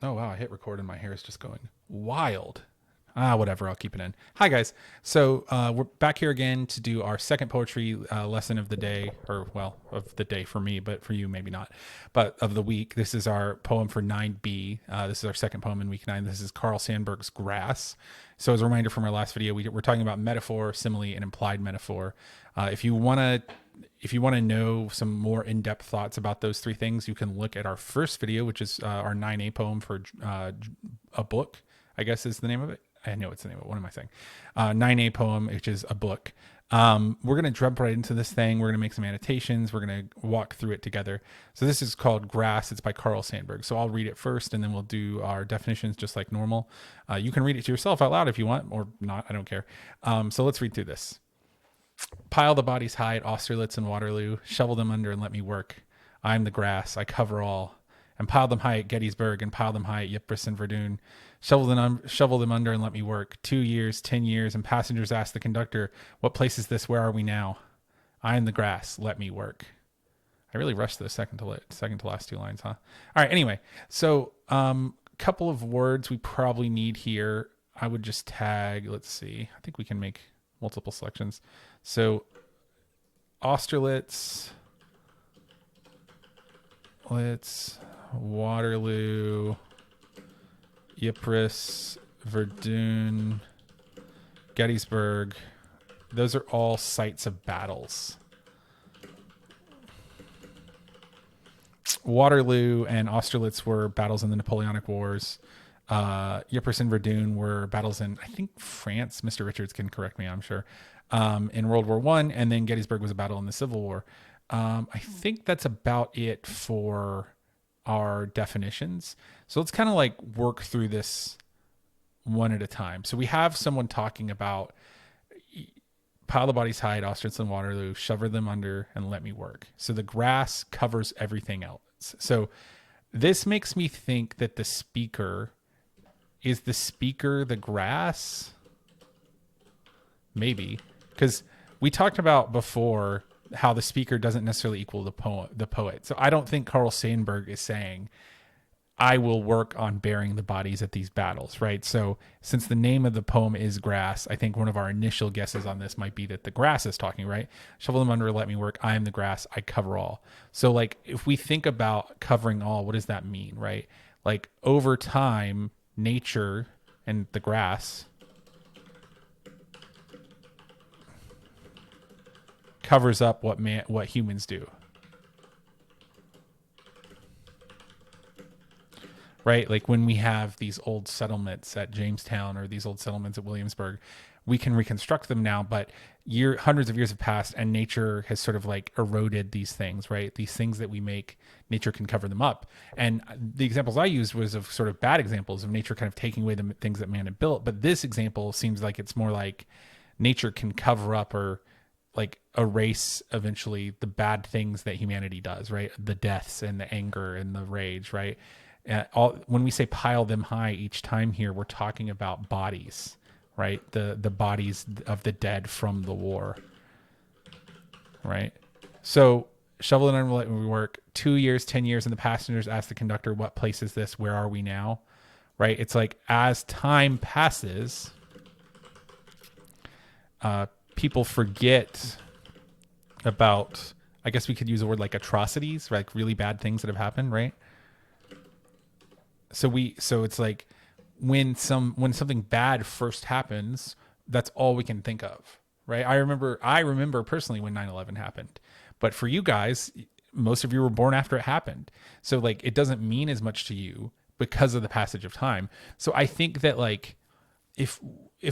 Oh, wow. I hit record and my hair is just going wild. Whatever. I'll keep it in. Hi, guys. So we're back here again to do our second poetry lesson of the day, or, well, of the day for me, but for you, maybe not, but of the week. This is our poem for 9B. This is our second poem in week 9. This is Carl Sandburg's Grass. So, as a reminder from our last video, we're talking about metaphor, simile, and implied metaphor. If you want to know some more in-depth thoughts about those three things, you can look at our first video, which is our 9A poem for a book, I guess is the name of it. I know it's the name of it. What am I saying? 9A poem, which is a book. We're going to jump right into this thing. We're going to make some annotations. We're going to walk through it together. So this is called Grass. It's by Carl Sandburg. So I'll read it first, and then we'll do our definitions just like normal. You can read it to yourself out loud if you want, or not. I don't care. So let's read through this. Pile the bodies high at Austerlitz and Waterloo. Shovel them under and let me work. I'm the grass. I cover all. And pile them high at Gettysburg and pile them high at Ypres and Verdun. Shovel them under and let me work. 2 years, 10 years, and passengers ask the conductor, "What place is this? Where are we now?" I am the grass. Let me work. I really rushed the second to last two lines, huh? All right. Anyway, so couple of words we probably need here. I would just tag. Let's see. I think we can make multiple selections. So Austerlitz, Waterloo, Ypres, Verdun, Gettysburg. Those are all sites of battles. Waterloo and Austerlitz were battles in the Napoleonic Wars. Ypres and Verdun were battles in, I think, France. Mr. Richards can correct me, I'm sure. In World War One, and then Gettysburg was a battle in the Civil War. I think that's about it for our definitions. So let's kind of like work through this one at a time. So we have someone talking about pile the bodies high at Austerlitz and Waterloo, shove them under, and let me work. So the grass covers everything else. So this makes me think that the speaker is the grass? Maybe. Because we talked about before how the speaker doesn't necessarily equal the poet. So I don't think Carl Sandburg is saying, I will work on burying the bodies at these battles, right? So since the name of the poem is Grass, I think one of our initial guesses on this might be that the grass is talking, right? Shovel them under, let me work. I am the grass, I cover all. So like if we think about covering all, what does that mean, right? Like over time, nature and the grass covers up what humans do. Right? Like when we have these old settlements at Jamestown or these old settlements at Williamsburg, we can reconstruct them now, but hundreds of years have passed and nature has sort of like eroded these things, right? These things that we make, nature can cover them up. And the examples I used was of sort of bad examples of nature kind of taking away the things that man had built. But this example seems like it's more like nature can cover up or like erase eventually the bad things that humanity does, right? The deaths and the anger and the rage, right? When we say pile them high each time here, we're talking about bodies, right? The bodies of the dead from the war, right? So shovel it under, let me work. 2 years, 10 years, and the passengers ask the conductor, "What place is this? Where are we now?" Right? It's like as time passes, people forget about, I guess we could use a word like atrocities, like really bad things that have happened, right? So it's like when something bad first happens, that's all we can think of, right? I remember personally when 9/11 happened, but for you guys, most of you were born after it happened. So like it doesn't mean as much to you because of the passage of time. So I think that like if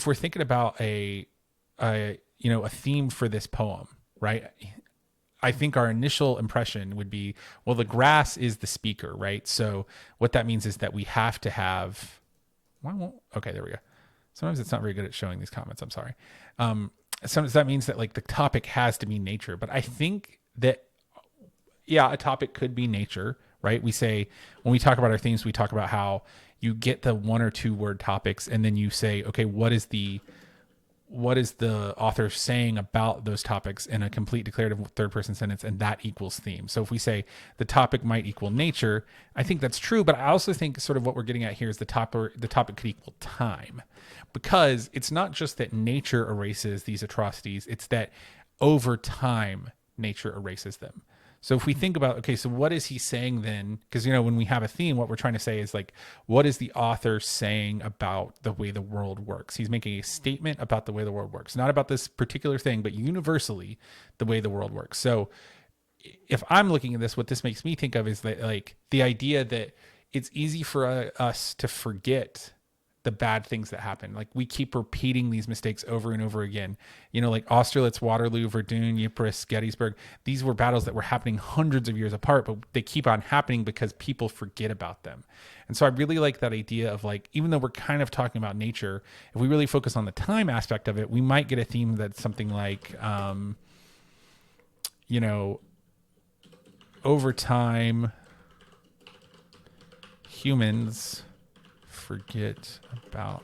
we're thinking about a theme for this poem, right? I think our initial impression would be, well, the grass is the speaker, right? So what that means is that we have to have, okay, there we go. Sometimes it's not very good at showing these comments. I'm sorry. Sometimes that means that like the topic has to be nature, but I think that, yeah, a topic could be nature, right? We say, when we talk about our themes, we talk about how you get the 1 or 2 word topics and then you say, okay, what is the what is the author saying about those topics in a complete declarative third person sentence, and that equals theme. So if we say the topic might equal nature, I think that's true, but I also think sort of what we're getting at here is the topic could equal time, because it's not just that nature erases these atrocities, it's that over time nature erases them. So if we think about, okay, so what is he saying then? Because, when we have a theme, what we're trying to say is like, what is the author saying about the way the world works? He's making a statement about the way the world works, not about this particular thing, but universally the way the world works. So if I'm looking at this, what this makes me think of is that, like, the idea that it's easy for us to forget the bad things that happen. Like, we keep repeating these mistakes over and over again. Like Austerlitz, Waterloo, Verdun, Ypres, Gettysburg. These were battles that were happening hundreds of years apart, but they keep on happening because people forget about them. And so I really like that idea of, like, even though we're kind of talking about nature, if we really focus on the time aspect of it, we might get a theme that's something like, over time, humans forget about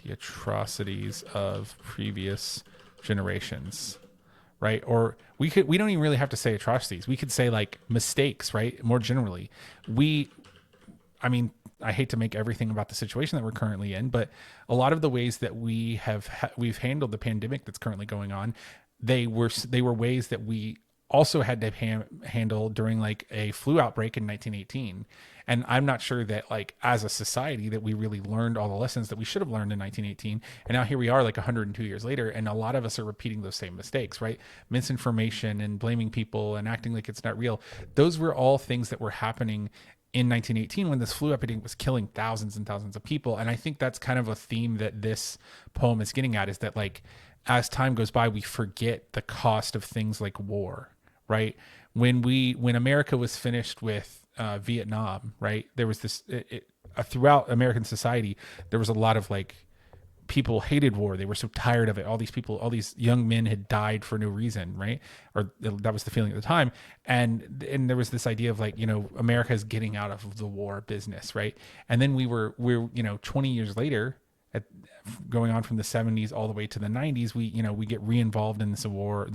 the atrocities of previous generations, right? Or we don't even really have to say atrocities. We could say, like, mistakes, right? More generally, I hate to make everything about the situation that we're currently in, but a lot of the ways that we've handled the pandemic that's currently going on, they were ways that we also had to handle during, like, a flu outbreak in 1918. And I'm not sure that, like, as a society that we really learned all the lessons that we should have learned in 1918. And now here we are, like, 102 years later, and a lot of us are repeating those same mistakes, right? Misinformation and blaming people and acting like it's not real. Those were all things that were happening in 1918 when this flu epidemic was killing thousands and thousands of people. And I think that's kind of a theme that this poem is getting at, is that, like, as time goes by, we forget the cost of things like war, right? When America was finished with Vietnam, right, there was this throughout American society, there was a lot of, like, people hated war. They were so tired of it. All these young men had died for no reason, right? Or that was the feeling at the time. And there was this idea of, like, America's getting out of the war business, right? And then we're 20 years later, going on from the 70s all the way to the 90s, we get re-involved in this war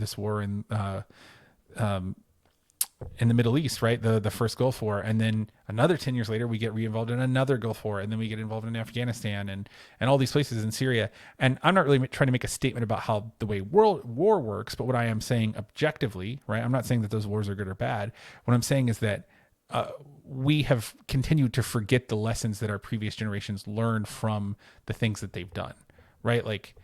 in the Middle East, right? The first Gulf War. And then another 10 years later, we get re-involved in another Gulf War. And then we get involved in Afghanistan and all these places in Syria. And I'm not really trying to make a statement about how the way war works, but what I am saying objectively, right? I'm not saying that those wars are good or bad. What I'm saying is that we have continued to forget the lessons that our previous generations learned from the things that they've done, right? Like,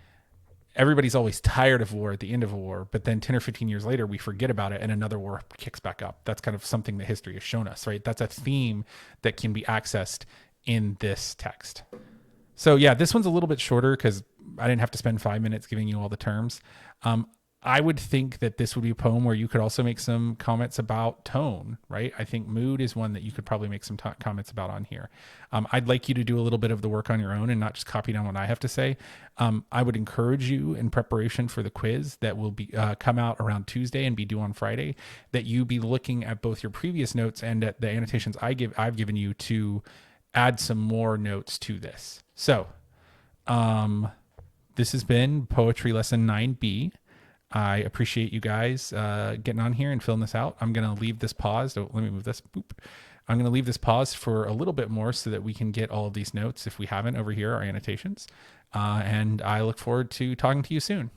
everybody's always tired of war at the end of a war, but then 10 or 15 years later, we forget about it and another war kicks back up. That's kind of something that history has shown us, right? That's a theme that can be accessed in this text. So yeah, this one's a little bit shorter because I didn't have to spend 5 minutes giving you all the terms. I would think that this would be a poem where you could also make some comments about tone, right? I think mood is one that you could probably make some comments about on here. I'd like you to do a little bit of the work on your own and not just copy down what I have to say. I would encourage you, in preparation for the quiz that will be come out around Tuesday and be due on Friday, that you be looking at both your previous notes and at the annotations I've given you to add some more notes to this. So this has been Poetry Lesson 9B. I appreciate you guys getting on here and filling this out. I'm going to leave this paused. Oh, let me move this. Boop. I'm going to leave this paused for a little bit more so that we can get all of these notes, if we haven't, over here, our annotations. And I look forward to talking to you soon.